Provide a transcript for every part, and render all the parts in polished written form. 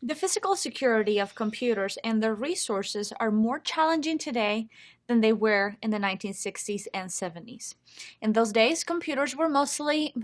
The physical security of computers and their resources are more challenging today than they were in the 1960s and 70s. In those days, computers were mostly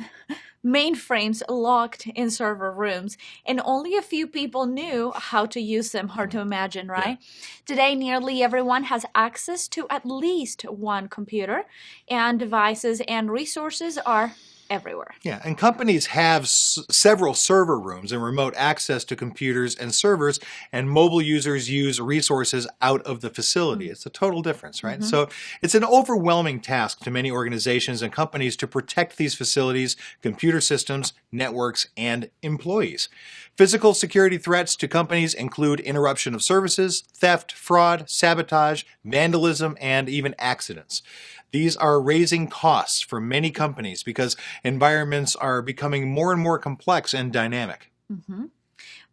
mainframes locked in server rooms, and only a few people knew how to use them. Hard to imagine, right? Today, nearly everyone has access to at least one computer, and devices and resources are everywhere. Yeah, and companies have several server rooms and remote access to computers and servers, and mobile users use resources out of the facility. It's a total difference, right? So it's an overwhelming task to many organizations and companies to protect these facilities, computer systems, networks, and employees. Physical security threats to companies include interruption of services, theft, fraud, sabotage, vandalism, and even accidents. These are raising costs for many companies because environments are becoming more and more complex and dynamic.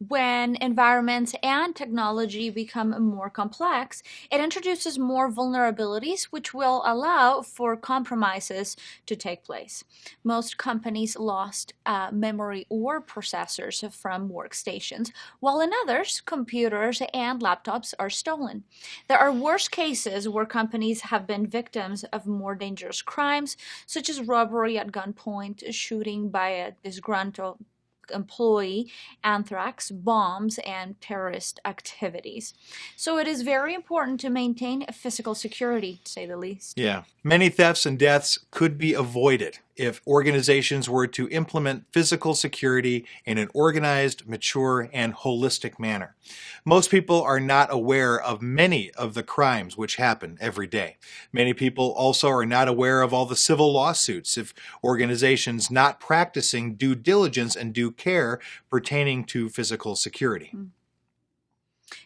When environments and technology become more complex, it introduces more vulnerabilities, which will allow for compromises to take place. Most companies lost memory or processors from workstations, while in others, computers and laptops are stolen. There are worse cases where companies have been victims of more dangerous crimes, such as robbery at gunpoint, shooting by a disgruntled employee, anthrax, bombs, and terrorist activities. So it is very important to maintain physical security, to say the least. Yeah. Many thefts and deaths could be avoided if organizations were to implement physical security in an organized, mature, and holistic manner. Most people are not aware of many of the crimes which happen every day. Many people also are not aware of all the civil lawsuits if organizations not practicing due diligence and due care pertaining to physical security.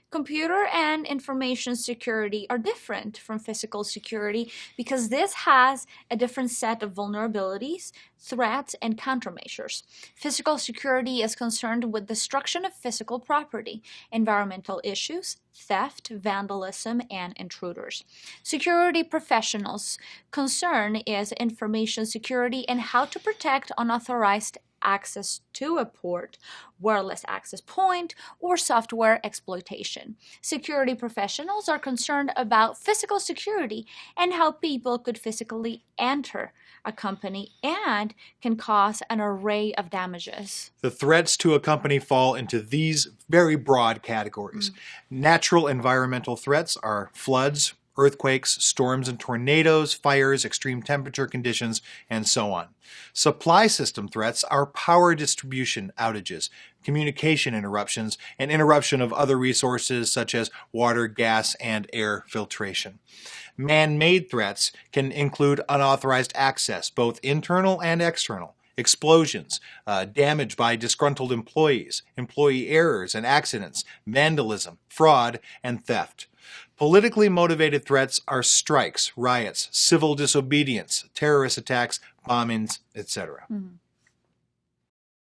Computer and information security are different from physical security because this has a different set of vulnerabilities, threats, and countermeasures. Physical security is concerned with destruction of physical property, environmental issues, theft, vandalism, and intruders. Security professionals' concern is information security and how to protect unauthorized access to a port, wireless access point, or software exploitation. Security professionals are concerned about physical security and how people could physically enter a company and can cause an array of damages. The threats to a company fall into these very broad categories. Natural environmental threats are floods, earthquakes, storms and tornadoes, fires, extreme temperature conditions, and so on. Supply system threats are power distribution outages, communication interruptions, and interruption of other resources such as water, gas, and air filtration. Man-made threats can include unauthorized access, both internal and external, explosions, damage by disgruntled employees, employee errors and accidents, vandalism, fraud, and theft. Politically motivated threats are strikes, riots, civil disobedience, terrorist attacks, bombings, etc.